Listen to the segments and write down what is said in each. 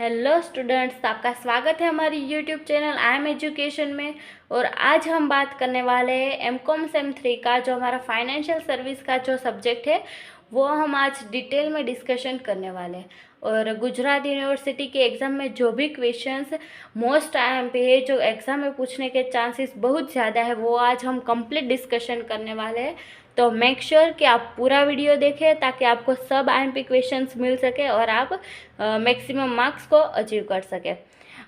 Hello students, आपका स्वागत है हमारी YouTube channel I am education में। और आज हम बात करने वाले हैं एमकॉम सेम 3 का जो हमारा फाइनेंशियल सर्विस का जो सब्जेक्ट है वो हम आज डिटेल में डिस्कशन करने वाले हैं। और गुजरात यूनिवर्सिटी के एग्ज़ाम में जो भी क्वेश्चंस मोस्ट टाइम पे है, जो एग्ज़ाम में पूछने के चांसेस बहुत ज़्यादा है, वो आज हम कंप्लीट डिस्कशन करने वाले हैं। तो मेक श्योर कि आप पूरा वीडियो देखें ताकि आपको सब आईएमपी क्वेश्चंस मिल सके और आप मैक्सिमम मार्क्स को अचीव कर सके।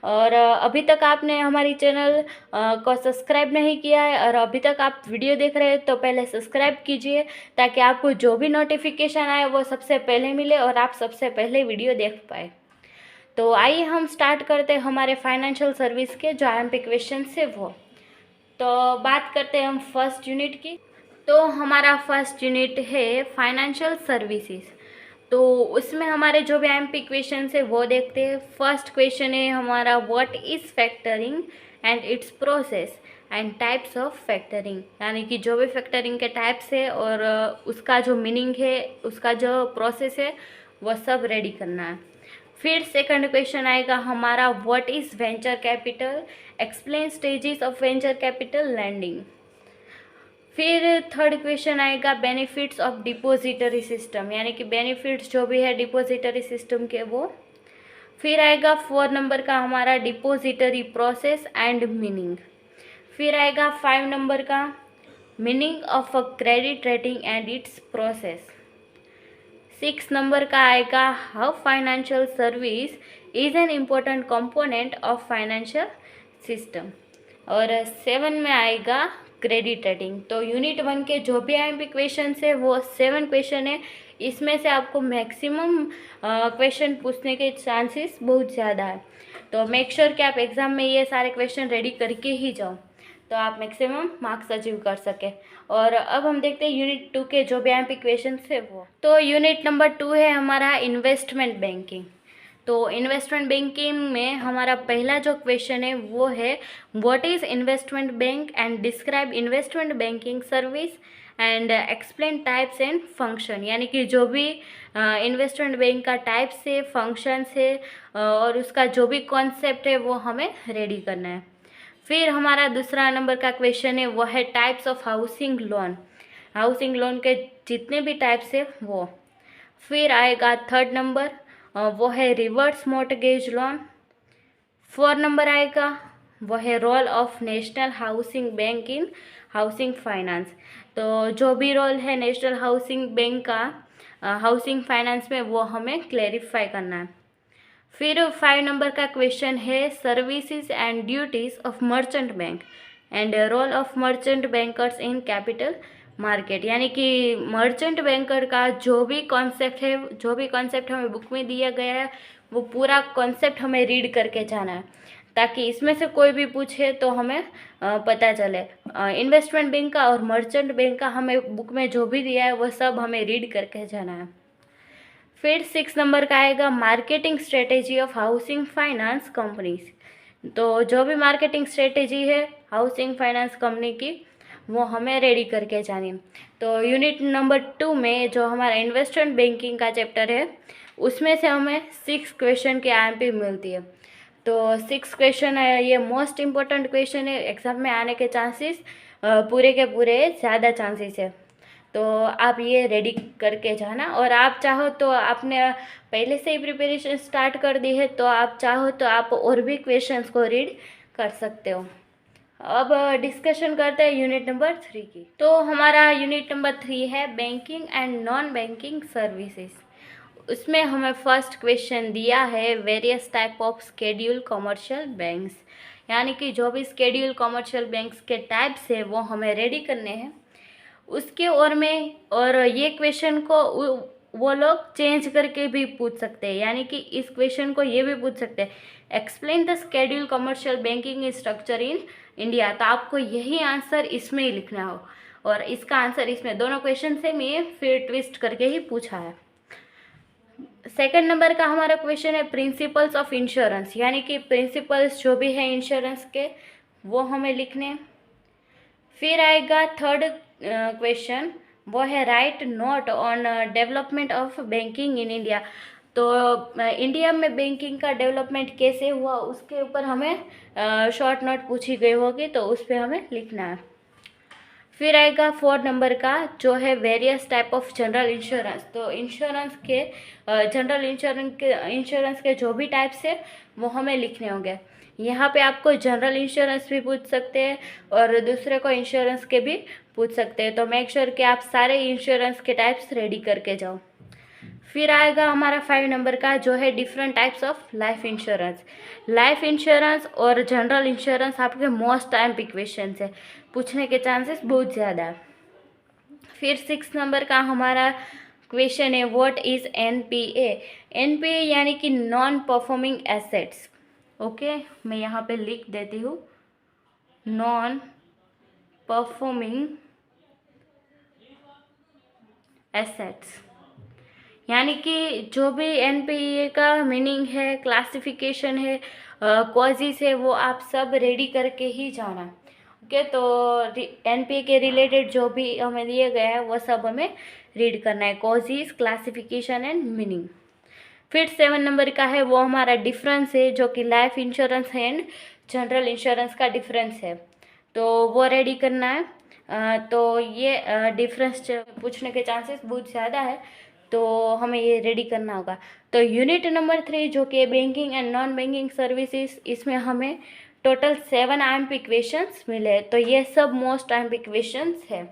और अभी तक आपने हमारी चैनल को सब्सक्राइब नहीं किया है और अभी तक आप वीडियो देख रहे हैं तो पहले सब्सक्राइब कीजिए ताकि आपको जो भी नोटिफिकेशन आए वो सबसे पहले मिले और आप सबसे पहले वीडियो देख पाए। तो आइए हम स्टार्ट करते हैं हमारे फाइनेंशियल सर्विस के जो आईएमपी क्वेश्चन है वो। तो बात करते हैं हम फर्स्ट यूनिट की। तो हमारा फर्स्ट यूनिट है फाइनेंशियल सर्विसेज। तो उसमें हमारे जो भी आईएमपी क्वेश्चन है वो देखते हैं। फर्स्ट क्वेश्चन है हमारा, what is factoring and it's process and types of factoring, यानी कि जो भी फैक्टरिंग के टाइप्स है और उसका जो मीनिंग है, उसका जो प्रोसेस है वो सब रेडी करना है। फिर सेकंड क्वेश्चन आएगा हमारा, what is venture capital, explain stages of venture capital landing. फिर थर्ड क्वेश्चन आएगा बेनिफिट्स ऑफ डिपॉजिटरी सिस्टम, यानी कि बेनिफिट्स जो भी है डिपॉजिटरी सिस्टम के वो। फिर आएगा 4 नंबर का हमारा डिपॉजिटरी प्रोसेस एंड मीनिंग। फिर आएगा 5 नंबर का meaning of a credit rating and it's process. 6 number का आएगा how financial service is an important component of financial system. और 7 में आएगा क्रेडिट रेटिंग। तो यूनिट 1 के जो भी आईएमपी क्वेश्चन है वो 7 क्वेश्चन है। इसमें से आपको मैक्सिमम क्वेश्चन पूछने के चांसेस बहुत ज़्यादा है। तो मेक श्योर कि आप एग्ज़ाम में ये सारे क्वेश्चन रेडी करके ही जाओ तो आप मैक्सिमम मार्क्स अचीव कर सके। और अब हम देखते हैं यूनिट 2 के जो भी आईएमपी क्वेश्चन है वो। तो यूनिट नंबर 2 है हमारा इन्वेस्टमेंट बैंकिंग। तो इन्वेस्टमेंट बैंकिंग में हमारा पहला जो क्वेश्चन है वो है, what is investment bank and describe investment banking service and explain types and function, यानी कि जो भी इन्वेस्टमेंट बैंक का टाइप्स है, फंक्शंस है और उसका जो भी कॉन्सेप्ट है वो हमें रेडी करना है। फिर हमारा दूसरा नंबर का क्वेश्चन है वो है types of housing loan, housing loan के जितने भी टाइप्स है वो। फिर आएगा थर्ड नंबर, वो है रिवर्स मॉर्टगेज लोन। 4 नंबर आएगा वो है role of national housing bank in housing finance. तो जो भी रोल है नेशनल हाउसिंग बैंक का हाउसिंग फाइनेंस में वो हमें क्लेरिफाई करना है। फिर 5 नंबर का क्वेश्चन है services and duties of merchant bank and role of merchant bankers in capital market, यानी कि मर्चेंट बैंकर का जो भी कॉन्सेप्ट है, जो भी कॉन्सेप्ट हमें बुक में दिया गया है वो पूरा कॉन्सेप्ट हमें रीड करके जाना है ताकि इसमें से कोई भी पूछे तो हमें पता चले। इन्वेस्टमेंट बैंक का और मर्चेंट बैंक का हमें बुक में जो भी दिया है वो सब हमें रीड करके जाना है। फिर 6 नंबर का आएगा marketing strategy of housing finance companies. तो जो भी मार्केटिंग स्ट्रेटेजी है हाउसिंग फाइनेंस कंपनी की वो हमें रेडी करके जानी। तो यूनिट नंबर 2 में जो हमारा इन्वेस्टमेंट बैंकिंग का चैप्टर है उसमें से हमें 6 क्वेश्चन की आईएमपी मिलती है। तो 6 क्वेश्चन है, ये मोस्ट इम्पोर्टेंट क्वेश्चन है, एग्ज़ाम में आने के चांसेस पूरे के पूरे ज़्यादा चांसेस है। तो आप ये रेडी करके जाना। और आप चाहो तो आपने पहले से ही प्रिपरेशन स्टार्ट कर दी है तो आप चाहो तो आप और भी क्वेश्चंस को रीड कर सकते हो। अब डिस्कशन करते हैं यूनिट नंबर 3 की। तो हमारा यूनिट नंबर 3 है banking and non banking services. उसमें हमें फर्स्ट क्वेश्चन दिया है various type of schedule commercial banks, यानी कि जो भी स्केड्यूल कमर्शियल बैंक्स के टाइप्स है वो हमें रेडी करने हैं उसके और ये क्वेश्चन को वो लोग चेंज करके भी पूछ सकते हैं, यानी कि इस क्वेश्चन को ये भी पूछ सकते हैं, explain the schedule commercial banking structure in India. तो आपको यही आंसर इसमें ही लिखना हो और इसका आंसर इसमें दोनों क्वेश्चन से मैं फिर ट्विस्ट करके ही पूछा है। सेकंड नंबर का हमारा क्वेश्चन है प्रिंसिपल्स ऑफ इंश्योरेंस, यानी कि प्रिंसिपल्स जो भी है इंश्योरेंस के वो हमें लिखने। फिर आएगा थर्ड क्वेश्चन, वो है right note on development of banking in India. तो इंडिया में बैंकिंग का डेवलपमेंट कैसे हुआ उसके ऊपर हमें शॉर्ट नोट पूछी गई होगी, तो उस पर हमें लिखना है। फिर आएगा 4 नंबर का जो है various type of general insurance. तो इंश्योरेंस के जनरल इंश्योरेंस के जो भी टाइप्स है वो हमें लिखने होंगे। यहाँ पे आपको जनरल इंश्योरेंस भी पूछ सकते हैं और दूसरे को इंश्योरेंस के भी पूछ सकते हैं, तो मेक श्योर कि आप सारे इंश्योरेंस के टाइप्स रेडी करके जाओ। फिर आएगा हमारा 5 नंबर का जो है different types of life insurance. Life insurance और जनरल इंश्योरेंस आपके मोस्ट टाइम पे क्वेश्चन है, पूछने के चांसेस बहुत ज़्यादा है। फिर 6 नंबर का हमारा क्वेश्चन है व्हाट इज़ NPA। NPA यानी कि नॉन परफॉर्मिंग एसेट्स। ओके, मैं यहाँ पे लिख देती हूँ, नॉन परफॉर्मिंग एसेट्स यानी कि जो भी NPA का मीनिंग है, क्लासिफिकेशन है, कॉजेस है, वो आप सब रेडी करके ही जाना। ओके, तो NPA के रिलेटेड जो भी हमें दिए गए हैं वो सब हमें रीड करना है, कॉजेस, क्लासिफिकेशन एंड मीनिंग। फिर 7 नंबर का है वो हमारा डिफरेंस है, जो कि life insurance and general insurance का डिफरेंस है, तो वो रेडी करना है। तो ये डिफरेंस पूछने के चांसेस बहुत ज़्यादा है, तो हमें ये रेडी करना होगा। तो यूनिट नंबर 3 जो कि banking and non banking services, इसमें हमें टोटल 7 IMP क्वेश्चंस मिले, तो ये सब मोस्ट IMP क्वेश्चंस है।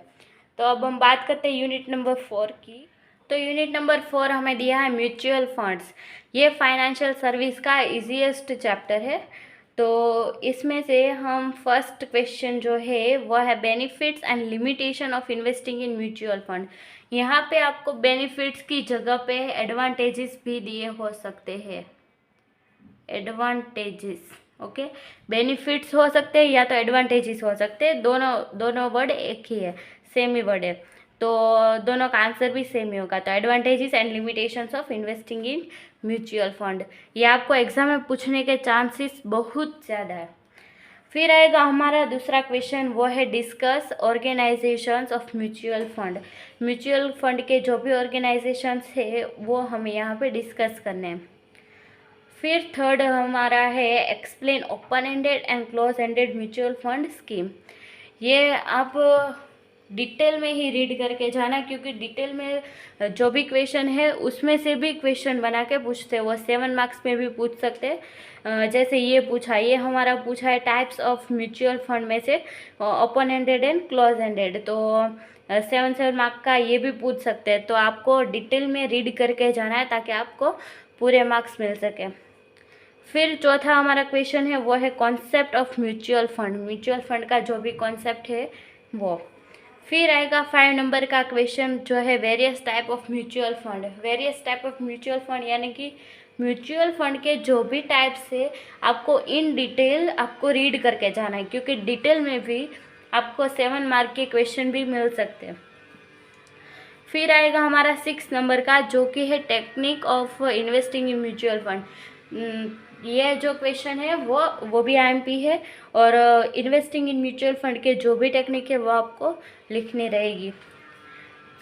तो अब हम बात करते हैं यूनिट नंबर 4 की। तो यूनिट नंबर 4 हमें दिया है म्यूचुअल फंड्स। ये फाइनेंशियल सर्विस का इजीएस्ट चैप्टर है, तो इसमें से हम फर्स्ट क्वेश्चन जो है वो है benefits and limitation of investing in mutual fund. यहाँ पे आपको बेनिफिट्स की जगह पे एडवांटेजेस भी दिए हो सकते हैं, एडवांटेजेस। ओके, बेनिफिट्स हो सकते हैं या तो एडवांटेजेस हो सकते हैं, दोनों वर्ड एक ही है, सेम ही वर्ड है, तो दोनों का आंसर भी सेम ही होगा। तो advantages and limitations of investing in mutual fund, ये आपको एग्जाम में पूछने के चांसेस बहुत ज़्यादा है। फिर आएगा हमारा दूसरा क्वेश्चन, वो है discuss organisations of mutual fund. Mutual fund के जो भी ऑर्गेनाइजेशंस है वो हमें यहाँ पे डिस्कस करने हैं। फिर थर्ड हमारा है explain open ended and close ended mutual fund scheme. ये आप डिटेल में ही रीड करके जाना, क्योंकि डिटेल में जो भी क्वेश्चन है उसमें से भी क्वेश्चन बना के पूछते हैं, वो 7 मार्क्स में भी पूछ सकते हैं। जैसे ये पूछा, ये हमारा पूछा है टाइप्स ऑफ म्यूचुअल फंड में से open ended and close ended, तो 7 मार्क का ये भी पूछ सकते हैं। तो आपको डिटेल में रीड करके जाना है ताकि आपको पूरे मार्क्स मिल सके। फिर चौथा हमारा क्वेश्चन है वो है concept of mutual fund. Mutual fund का जो भी कॉन्सेप्ट है वो। फिर आएगा 5 नंबर का क्वेश्चन जो है various type of mutual fund. Various type of mutual fund यानी कि म्यूचुअल फंड के जो भी टाइप्स है आपको इन डिटेल आपको रीड करके जाना है, क्योंकि डिटेल में भी आपको 7 मार्क के क्वेश्चन भी मिल सकते हैं। फिर आएगा हमारा 6 नंबर का जो कि है technique of investing in mutual fund. ये जो क्वेश्चन है वो भी IMP है, और इन्वेस्टिंग इन म्यूचुअल फंड के जो भी टेक्निक है वो आपको लिखनी रहेगी।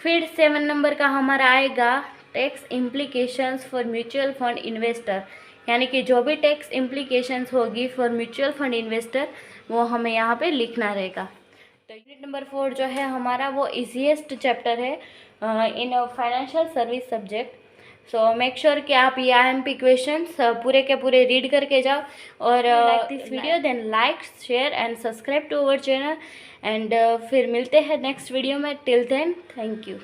फिर 7 नंबर का हमारा आएगा tax implications for mutual fund investor, यानी कि जो भी टैक्स इम्प्लीकेशंस होगी फॉर म्यूचुअल फंड इन्वेस्टर वो हमें यहाँ पे लिखना रहेगा। तो यूनिट नंबर 4 जो है हमारा वो इजीएस्ट चैप्टर है in financial service subject. So make sure कि आप ये IMP क्वेश्चंस पूरे के पूरे रीड करके जाओ, और like this video then like share and subscribe to our channel, and फिर मिलते हैं नेक्स्ट वीडियो में। Till then thank you.